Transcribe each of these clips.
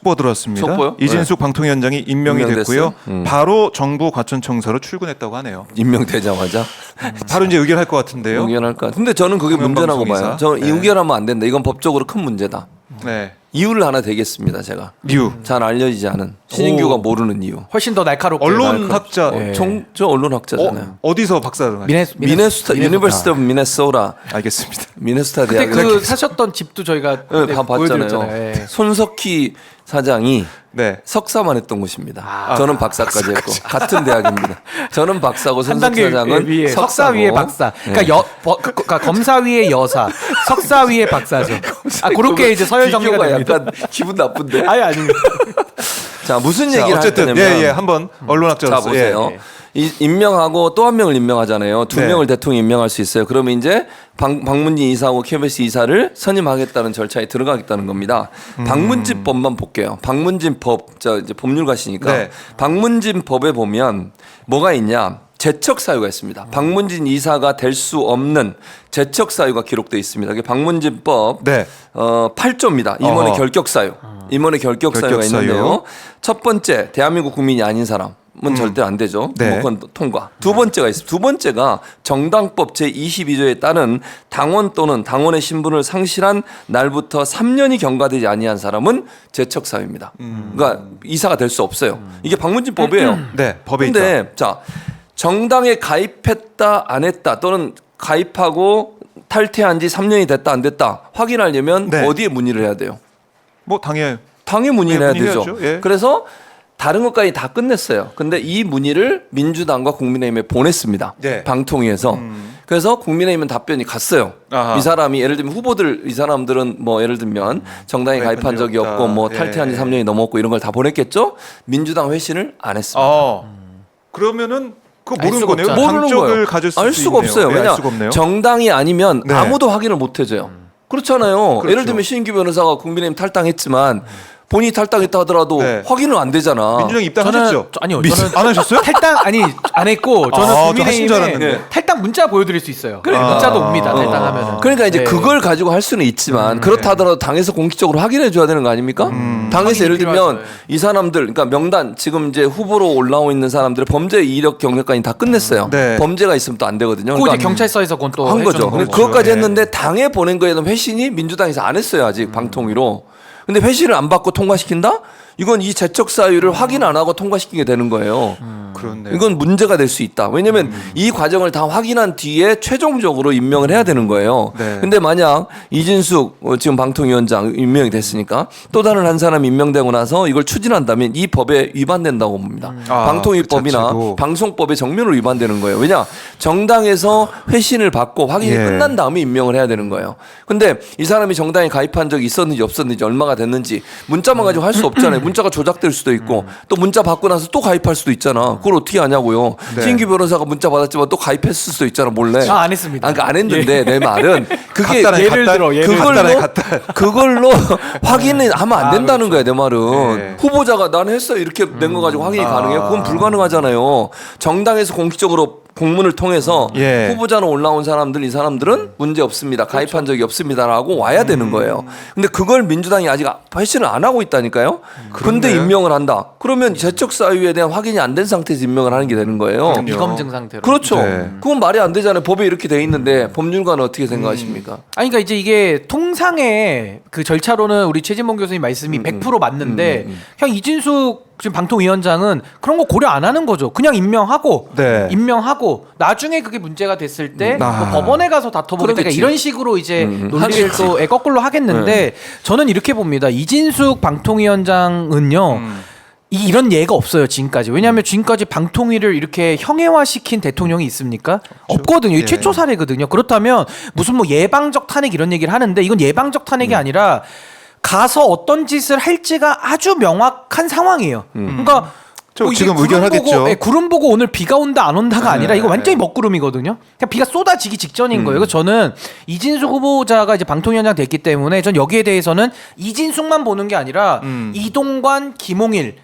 속보 들었습니다. 속보요? 이진숙 방통위원장이 임명이 임명됐어요? 됐고요. 바로 정부 과천청사로 출근했다고 하네요. 임명되자마자 바로 이제 의결할 것 같은데요. 의견할 것 같아. 근데 저는 그게 문제라고 공영방송이사. 봐요. 저는 네. 의결하면 안 된다. 이건 법적으로 큰 문제다. 네. 이유를 하나 대겠습니다. 제가 이유. 잘 알려지지 않은 신인규가 모르는 이유. 훨씬 더 날카롭게. 언론학자. 네. 저 언론학자잖아요. 어디서 박사를 하셨어요? 미네소타 유니버시티 오브 미네소타 알겠습니다. 미네소타 그때 대학 그 사셨던 집도 저희가 네, 다 보여드렸잖아요. 봤잖아요. 예. 손석희 사장이 네. 석사만 했던 곳입니다. 저는 박사까지 했고 같은 대학입니다. 저는 박사고 한 손석희 단계 사장은 위에 석사 석사고. 위에 박사. 그러니까, 그러니까 검사 위에 여사, 석사 위에 박사죠. 그렇게 이제 서열 정리가 비교가 됩니다. 약간 기분 나쁜데. 아니 아닙니다. 자 무슨 자, 얘기를 할 어쨌든 거냐면 한번 자 언론학자로서 보세요. 임명하고 또 한 명을 임명하잖아요. 두 네. 명을 대통령이 임명할 수 있어요. 그러면 이제 박문진 이사하고 KBS 이사를 선임하겠다는 절차에 들어가겠다는 겁니다. 박문진 법만 볼게요. 박문진 법, 이제 법률가시니까 네. 박문진 법에 보면 뭐가 있냐? 제척 사유가 있습니다. 박문진 이사가 될 수 없는 제척 사유가 기록되어 있습니다. 그게 박문진법 네. 8조입니다. 임원의 어허. 결격 사유. 임원의 결격 사유가 결격 사유. 있는데요. 첫 번째, 대한민국 국민이 아닌 사람은 절대 안 되죠. 네. 그건 통과. 두 번째가 있습니다. 두 번째가 정당법 제22조에 따른 당원 또는 당원의 신분을 상실한 날부터 3년이 경과되지 아니한 사람은 제척 사유입니다. 그러니까 이사가 될 수 없어요. 이게 박문진법이에요. 네. 법에 있다. 근데 자 정당에 가입했다 안 했다 또는 가입하고 탈퇴한 지 3년이 됐다 안 됐다 확인하려면 네. 어디에 문의를 해야 돼요? 뭐 당연히 당에 문의를 네, 해야 되죠. 문의해야죠. 예. 그래서 다른 것까지 다 끝냈어요. 근데 이 문의를 민주당과 국민의힘에 보냈습니다. 네. 방통위에서. 그래서 국민의힘은 답변이 갔어요. 아하. 이 사람이 예를 들면 후보들 이 사람들은 뭐 예를 들면 정당에 가입한 적이 없다. 없고 뭐 예. 탈퇴한 지 3년이 넘었고 이런 걸 다 보냈겠죠. 민주당 회신을 안 했습니다. 그러면은 그거 알 모르는 수가 거네요. 없잖아요. 모르는 당적을 거예요. 가질 수 알 수가 있네요. 없어요. 네, 알 왜냐 수가 없네요. 정당이 아니면 네. 아무도 확인을 못 해줘요. 그렇잖아요. 그렇죠. 예를 들면 신인규 변호사가 국민의힘 탈당했지만 본인이 탈당했다 하더라도 네. 확인은 안 되잖아. 민주당 입당하셨죠? 아니요. 안 하셨어요? 탈당 안 했고 저는 아, 저 하신 줄 국민의힘에 알았는데. 탈당 문자 보여드릴 수 있어요. 그러니까. 문자도 옵니다. 탈당하면은. 그러니까 이제 네. 그걸 가지고 할 수는 있지만 그렇다 하더라도 당에서 공식적으로 확인해 줘야 되는 거 아닙니까? 당에서 예를 들면 필요하죠. 이 사람들 그러니까 명단 지금 이제 후보로 올라오고 있는 사람들의 범죄 이력 경력까지 다 끝냈어요. 네. 범죄가 있으면 또 안 되거든요. 그거 이제 경찰서에서 그건 또 한 거죠. 해주는 근데 거고. 그것까지 예. 했는데 당에 보낸 거에 대한 회신이 민주당에서 안 했어요. 아직 방통위로. 근데 회신을 안 받고 통과시킨다? 이건 이 제척 사유를 확인 안 하고 통과시키게 되는 거예요. 그렇네요. 이건 문제가 될 수 있다. 왜냐하면 이 과정을 다 확인한 뒤에 최종적으로 임명을 해야 되는 거예요. 네. 근데 만약 이진숙 지금 방통위원장 임명이 됐으니까 또 다른 한 사람이 임명되고 나서 이걸 추진한다면 이 법에 위반된다고 봅니다. 아, 방통위법이나 그 자체도. 방송법에 정면으로 위반되는 거예요. 왜냐? 정당에서 회신을 받고 확인이 예. 끝난 다음에 임명을 해야 되는 거예요. 근데 이 사람이 정당에 가입한 적이 있었는지 없었는지 얼마가 됐는지 문자만 가지고 할 수 없잖아요. 문자가 조작될 수도 있고 또 문자 받고 나서 또 가입할 수도 있잖아. 그걸 어떻게 하냐고요. 네. 신규 변호사가 문자 받았지만 또 가입했을 수도 있잖아. 몰래. 안 했습니다. 그러니까 안 했는데 내 말은 그게 갖다네, 예를 들어, 예를 그걸로 확인을 하면 안 된다는 거야. 내 말은. 네. 후보자가 난 했어 이렇게 낸 거 가지고 확인이 가능해요? 그건 불가능하잖아요. 정당에서 공식적으로 공문을 통해서 예. 후보자로 올라온 사람들 이 사람들은 문제 없습니다. 가입한 적이 없습니다라고 와야 되는 거예요. 근데 그걸 민주당이 아직 회신을 안 하고 있다니까요. 근데 그렇네요. 임명을 한다. 그러면 제척 사유에 대한 확인이 안 된 상태에서 임명을 하는 게 되는 거예요. 그럼요. 비검증 상태로. 그렇죠. 네. 그건 말이 안 되잖아요. 법에 이렇게 돼 있는데 법률가는 어떻게 생각하십니까? 아니 그러니까 이제 이게 통상의 그 절차로는 우리 최진봉 교수님 말씀이 100% 맞는데 그냥 이진숙 지금 방통위원장은 그런 거 고려 안 하는 거죠. 그냥 임명하고 네. 임명하고 나중에 그게 문제가 됐을 때 아. 뭐 법원에 가서 다퉈보겠다 그러겠지. 이런 식으로 이제 논리를 하겠지. 또 거꾸로 하겠는데 저는 이렇게 봅니다. 이진숙 방통위원장은요. 이런 예가 없어요 지금까지. 왜냐하면 지금까지 방통위를 이렇게 형해화시킨 대통령이 있습니까? 없거든요. 이게 예. 최초 사례거든요. 그렇다면 무슨 뭐 예방적 탄핵 이런 얘기를 하는데 이건 예방적 탄핵이 아니라 가서 어떤 짓을 할지가 아주 명확한 상황이에요. 그러니까 저 이게 지금 구름 의견하겠죠. 보고, 구름 보고 오늘 비가 온다 안 온다가 아니라 이거 완전히 먹구름이거든요. 그냥 비가 쏟아지기 직전인 거예요. 그래서 저는 이진숙 후보자가 이제 방통위원장 됐기 때문에 전 여기에 대해서는 이진숙만 보는 게 아니라 이동관, 김홍일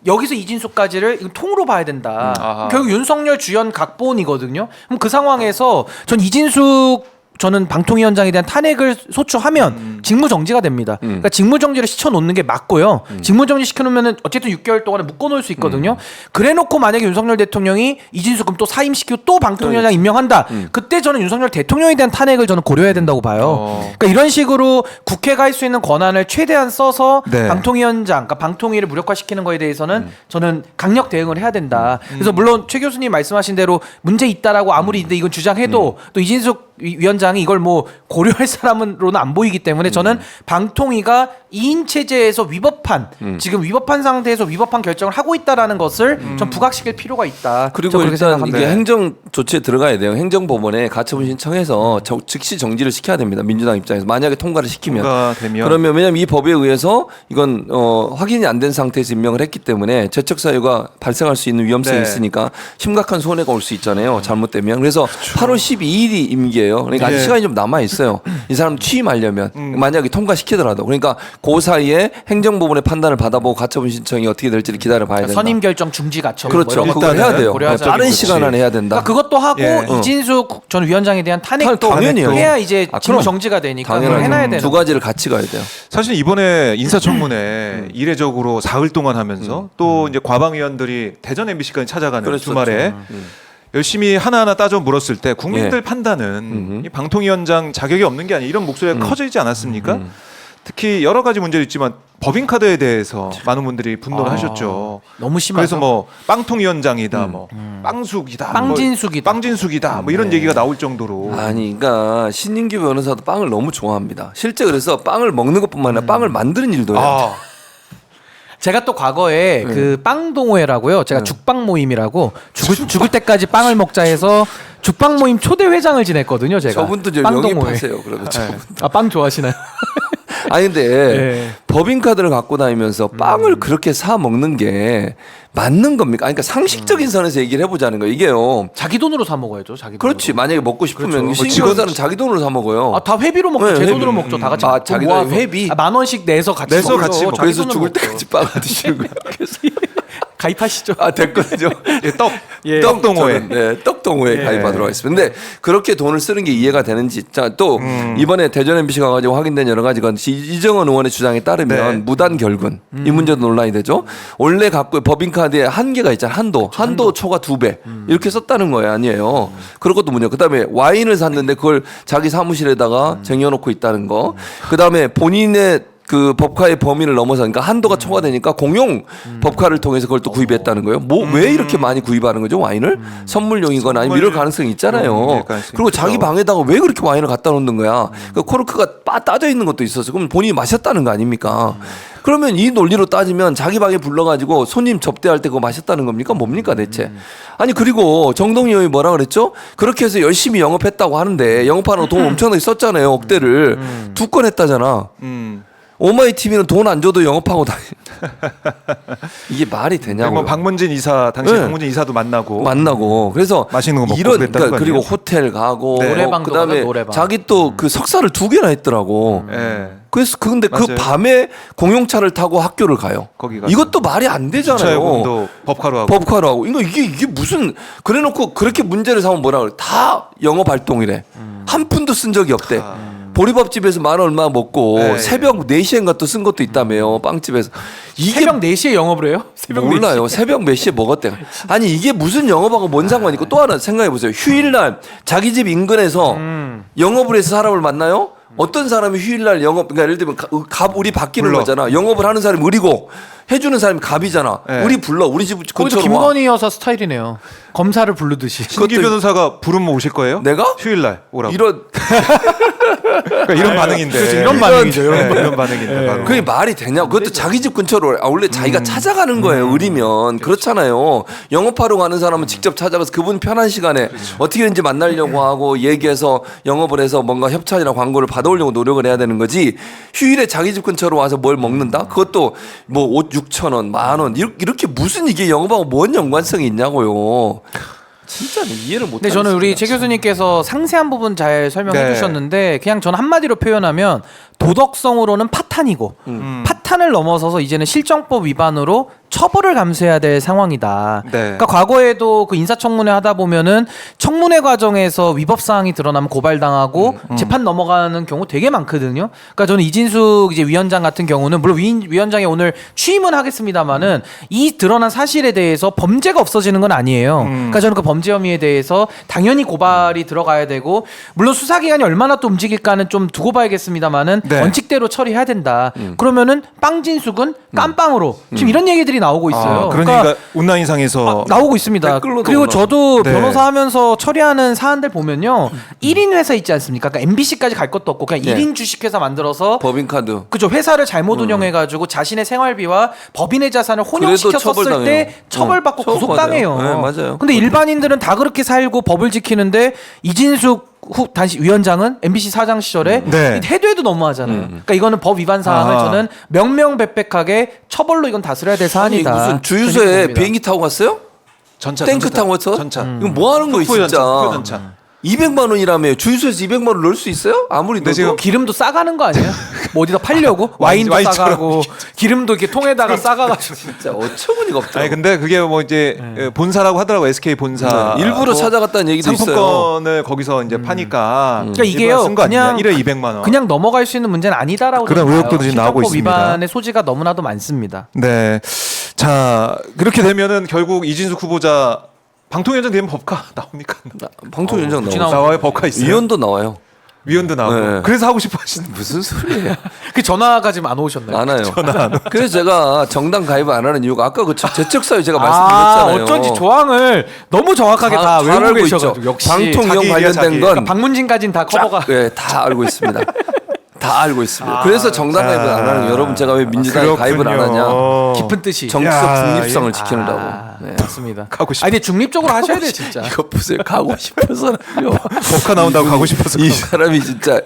여기서 이진숙까지를 이거 통으로 봐야 된다. 아하. 결국 윤석열, 주연 각본이거든요. 그럼 그 상황에서 전 이진숙 저는 방통위원장에 대한 탄핵을 소추하면 직무정지가 됩니다. 그러니까 직무정지를 시켜놓는 게 맞고요. 직무정지 시켜놓으면 어쨌든 6개월 동안에 묶어놓을 수 있거든요. 그래놓고 만약에 윤석열 대통령이 이진수 그럼 또 사임시키고 또 방통위원장 임명한다. 그때 저는 윤석열 대통령에 대한 탄핵을 저는 고려해야 된다고 봐요. 그러니까 이런 식으로 국회가 할 수 있는 권한을 최대한 써서 네. 방통위원장, 그러니까 방통위를 무력화시키는 거에 대해서는 저는 강력 대응을 해야 된다. 그래서 물론 최 교수님 말씀하신 대로 문제 있다라고 아무리 이건 주장해도 또 이진숙 위원장이 이걸 뭐 고려할 사람으로는 안 보이기 때문에 저는 방통위가 2인 체제에서 위법한 지금 위법한 상태에서 위법한 결정을 하고 있다라는 것을 좀 부각시킬 필요가 있다. 그리고 저 그렇게 일단 생각합니다. 이게 행정 조치에 들어가야 돼요. 행정법원에 가처분 신청해서 즉시 정지를 시켜야 됩니다. 민주당 입장에서 만약에 통과를 시키면 통과되면. 그러면 왜냐하면 이 법에 의해서 이건 확인이 안 된 상태에서 임명을 했기 때문에 죄책 사유가 발생할 수 있는 위험성이 네. 있으니까 심각한 손해가 올 수 있잖아요. 잘못되면 그래서 8월 12일이 임기예요. 그러니까 아직 예. 시간이 좀 남아 있어요. 이 사람 취임하려면 만약에 통과시키더라도 그러니까 그 사이에 행정법원의 판단을 받아보고 가처분 신청이 어떻게 될지를 기다려 봐야 된다. 선임 결정 중지 가처분 그렇죠. 뭐 이런 그걸 것들을 해야 돼요. 고려하자. 빠른 그렇지. 시간 안에 해야 된다. 그러니까 그것도 하고 예. 이진숙 전 위원장에 대한 탄핵도 당연히요. 해야 이제 아, 직무 그럼. 정지가 되니까 그걸 당연하죠. 해놔야 되는 두 가지를 같이 가야 돼요. 사실 이번에 인사청문회 이례적으로 사흘 동안 하면서 또 이제 과방위원들이 대전 MBC까지 찾아가는 그랬었죠. 주말에 열심히 하나하나 따져 물었을 때 국민들 예. 판단은 이 방통위원장 자격이 없는 게 아니라 이런 목소리가 커지지 않았습니까? 특히 여러 가지 문제도 있지만 법인카드에 대해서 많은 분들이 분노를 하셨죠. 너무 심하죠. 그래서 뭐 빵통위원장이다, 뭐 빵숙이다, 빵진숙이다. 뭐 빵진숙이다, 뭐 이런 얘기가 나올 정도로. 아니, 그러니까 신인규 변호사도 빵을 너무 좋아합니다. 실제 그래서 빵을 먹는 것뿐만 아니라 빵을 만드는 일도 해요. 아, 제가 또 과거에 그 빵동호회라고요. 제가 죽빵 모임이라고 죽을 때까지 빵을 먹자 해서 죽빵 모임 초대 회장을 지냈거든요. 제가. 저분도 이제 빵동호회. 영입하세요. 그러면 저분. 아, 빵 좋아하시나요? 아니 근데 예. 법인카드를 갖고 다니면서 빵을 그렇게 사 먹는 게 맞는 겁니까? 아니, 그러니까 상식적인 선에서 얘기를 해보자는 거예요. 이게요. 자기 돈으로 사 먹어야죠. 자기 돈으로. 그렇지. 만약에 먹고 싶으면 그렇죠. 신규 직원- 변호사는 자기 돈으로 사 먹어요. 아, 다 회비로 먹죠. 네, 제 회비. 돈으로 먹죠. 다 같이. 아, 돈 자기 모아서. 돈 회비? 아, 10,000원씩 내서 같이 내서 먹죠. 같이 먹죠. 자기 그래서 돈으로 죽을 먹죠. 때까지 빵 드시는 거예요. 가입하시죠. 아, 됐거든요. 예, 떡, 예. 떡동호회. 네, 떡동호회 예. 가입하도록 하겠습니다. 근데 그렇게 돈을 쓰는 게 이해가 되는지. 자, 또 이번에 대전 MBC 가가지고 확인된 여러 가지가 이정원 의원의 주장에 따르면 네. 무단 결근 이 문제도 논란이 되죠. 원래 갖고 법인카드에 한계가 있잖아요. 한도 초과 2배 이렇게 썼다는 거예요. 아니에요. 그런 것도 문제. 그다음에 와인을 샀는데 그걸 자기 사무실에다가 쟁여놓고 있다는 거. 그다음에 본인의 그 법카의 범위를 넘어서 그러니까 한도가 초과되니까 공용 법카를 통해서 그걸 또 구입했다는 거예요. 뭐 왜 이렇게 많이 구입하는 거죠 와인을? 선물용이거나 아니면 이럴 가능성이 있잖아요. 가능성이 그리고 자기 크죠. 방에다가 왜 그렇게 와인을 갖다 놓는 거야? 그 코르크가 따져 있는 것도 있어서 그럼 본인이 마셨다는 거 아닙니까? 그러면 이 논리로 따지면 자기 방에 불러가지고 손님 접대할 때 그거 마셨다는 겁니까? 뭡니까 대체? 아니 그리고 정동희 의원이 뭐라 그랬죠? 그렇게 해서 열심히 영업했다고 하는데 영업하는 돈 엄청나게 썼잖아요. 억대를 2건 했다잖아. 오마이 TV는 돈 안 줘도 영업하고 다니. 이게 말이 되냐고. 뭐 박문진 이사 당시 네. 박문진 이사도 만나고 그래서 맛있는 거 먹고 이런 그랬다는 그러니까 거 그리고 아니에요? 호텔 가고 네. 노래방도 그다음에 가요, 노래방. 자기 또 그 석사를 2개나 했더라고. 예. 그래서 근데 그 맞아요. 밤에 공용차를 타고 학교를 가요. 거기 가서. 이것도 말이 안 되잖아요. 주차요금도 법카로 하고. 법카로 하고 이게 무슨 그래놓고 그렇게 문제를 삼으면 뭐라 그래? 다 영업 활동이래. 한 푼도 쓴 적이 없대. 보리밥집에서 10,000원 얼마 먹고 네. 새벽 4시엔가 또 쓴 것도 있다며요. 빵집에서. 이게 새벽 4시에 영업을 해요? 새벽 몰라요. 새벽 몇 시에 먹었대. 아니 이게 무슨 영업하고 뭔 상관이 있고 또 하나 생각해 보세요. 휴일날 자기 집 인근에서 영업을 해서 사람을 만나요? 어떤 사람이 휴일날 영업 그러니까 예를 들면 갑을이 바뀌는 불러. 거잖아. 영업을 하는 사람이 을이고 해주는 사람이 갑이잖아. 네. 우리 불러 우리 집 거기도 근처로 와. 김건희 여사 스타일이네요. 검사를 부르듯이. 신기 변호사가 부르면 오실 거예요? 내가? 휴일날 오라고. 이런 그러니까 이런 반응인데. 그렇죠. 이런 반응이죠, 이런 네, 이런 반응인데 바로. 그게 말이 되냐? 그것도 자기 집 근처로 원래 자기가 찾아가는 거예요. 을이면 그렇잖아요. 영업하러 가는 사람은 직접 찾아가서 그분 편한 시간에 어떻게든지 만나려고 하고 얘기해서 영업을 해서 뭔가 협찬이나 광고를 받아오려고 노력을 해야 되는 거지. 휴일에 자기 집 근처로 와서 뭘 먹는다? 그것도 뭐 옷 6,000원, 10,000원 이렇게 무슨 이게 영업하고 뭔 연관성이 있냐고요. 진짜 이해를 못. 근데 저는 우리 최 교수님께서 상세한 부분 잘 설명해 네. 주셨는데 그냥 저는 한마디로 표현하면 도덕성으로는 파탄이고 파탄을 넘어서서 이제는 실정법 위반으로 처벌을 감수해야 될 상황이다. 네. 그러니까 과거에도 그 인사청문회 하다 보면은 청문회 과정에서 위법 사항이 드러나면 고발당하고 재판 넘어가는 경우 되게 많거든요. 그러니까 저는 이진숙 이제 위원장 같은 경우는 물론 위원장이 오늘 취임은 하겠습니다만은 이 드러난 사실에 대해서 범죄가 없어지는 건 아니에요. 그러니까 저는 그 범죄 혐의에 대해서 당연히 고발이 들어가야 되고 물론 수사 기간이 얼마나 또 움직일까는 좀 두고 봐야겠습니다만은 네. 원칙대로 처리해야 된다. 그러면은 빵진숙은 깜빵으로 지금 이런 얘기들이 나오고 있어요. 그러니까 온라인상에서 나오고 있습니다. 댓글로도 그리고 올라오고. 저도 네. 변호사 하면서 처리하는 사안들 보면요. 1인 회사 있지 않습니까? 그러니까 MBC까지 갈 것도 없고 그냥 네. 1인 주식회사 만들어서 법인카드. 그죠. 회사를 잘못 운영해가지고 자신의 생활비와 법인의 자산을 혼용시켰었을 처벌당해요. 때 처벌받고 구속당해요. 처벌받아요. 네, 맞아요. 근데 일반인들은 다 그렇게 살고 법을 지키는데 이진숙 당시 위원장은 MBC 사장 시절에 네. 해도 너무하잖아요. 그러니까 이거는 법 위반 사항을 저는 명명백백하게 처벌로 이건 다스려야 될 아니 사안이다. 무슨 주유소에 저는 봅니다. 비행기 타고 갔어요? 전차 탱크 타고 갔어? 전차. 이거 뭐 하는 거예요 진짜? 후전차. 200만 원이라며 주유소에서 200만 원 넣을 수 있어요? 아무리 근데 넣어도 지금 기름도 싸가는 거 아니에요? 뭐 어디다 팔려고? 와인도 와인처럼 싸가고 기름도 이렇게 통에다가 싸가가지고 진짜 어처구니가 없더라고. 아니 근데 그게 뭐 이제 본사라고 하더라고 SK 본사. 일부러 찾아갔다는 얘기도 있어요. 상품권을 거기서 이제 파니까. 그러니까 이게요, 쓴거 아니냐? 그냥 1회 200만 원. 그냥 넘어갈 수 있는 문제는 아니다라고 그런 저는 의혹도 봐요. 지금 나오고 실정법 있습니다. 위반의 소지가 너무나도 많습니다. 네. 자 그렇게 되면은 결국 이진숙 후보자 방통위원장 되면 법카 나옵니까? 방통위원장 굳이 나오고 나와요 법카 있어요. 위원도 나와요. 위원도 나오고. 네. 그래서 하고 싶어 하시는 무슨 소리예요? 그 전화가 지금 안 오셨나요? 안 와요. 그래서 제가 정당 가입을 안 하는 이유가 아까 그 재척사유 제가 말씀드렸잖아요. 어쩐지 조항을 너무 정확하게 다 잘 외우고 알고 계셔가지고 있죠. 역시 방통위원 자기 일이야, 관련된 자기. 건 방문진까지는 다 커버가. 네, 다 알고 있습니다. 다 알고 있습니다. 그래서 정당 가입을 안 하는 여러분 제가 왜 민주당에 가입을 안 하냐? 깊은 뜻이. 정치적 야, 중립성을 예. 지키려고. 아, 네. 맞습니다. 가고 싶어. 아니 근데 중립적으로 하셔야 돼요 진짜. 이거 보세요. 가고 싶어서요. 법카 나온다고 가고 싶어서. 이 사람이 진짜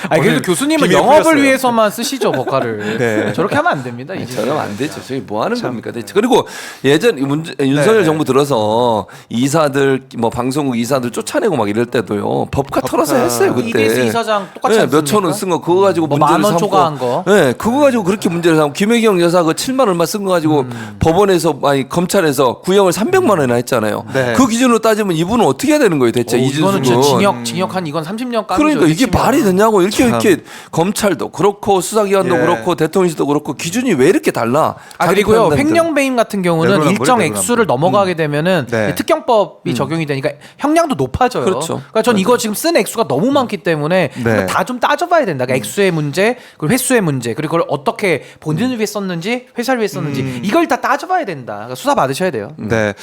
아니 그래도 오늘 교수님은 비밀 영업을 풀렸어요. 위해서만 쓰시죠 법화를. 네. 저렇게 하면 안 됩니다. 이제. 저러면 안 되죠. 저희 뭐 하는 겁니까 대체. 그리고 예전 윤석열 네. 정부 들어서 이사들 뭐 방송국 이사들 쫓아내고 막 이럴 때도요. 법카 털어서 했어요 그때. 이대수 이사장 똑같이 네, 않습니까? 몇천 원 쓴 거 그거 가지고 뭐 문제를 10,000원 삼고. 초과한 거. 네, 그거 가지고 그렇게 문제를 삼고 김혜경 여사 그 7만 얼마 쓴 거 가지고 법원에서 아니 검찰에서 구형을 300만 원이나 했잖아요. 네. 그 기준으로 따지면 이분은 어떻게 해야 되는 거예요 대체 이거는 이진숙은. 징역 한 이건 30년 깜이죠. 그러니까 이게 핵심이야. 말이 되냐고 이렇게 검찰도 그렇고 수사기관도 예. 그렇고 대통령실도 그렇고 기준이 왜 이렇게 달라? 아 자기 그리고요 판단대로. 횡령배임 같은 경우는 내로남불이 일정 내로남불. 액수를 넘어가게 되면은 네. 특경법이 적용이 되니까 형량도 높아져요. 그렇죠. 그러니까 전 이거 지금 쓴 액수가 너무 많기 때문에 네. 다 좀 따져봐야 된다. 그러니까 액수의 문제, 그리고 횟수의 문제, 그리고 그걸 어떻게 본인을 위해 썼는지, 회사를 위해 썼는지 이걸 다 따져봐야 된다. 그러니까 수사 받으셔야 돼요. 네.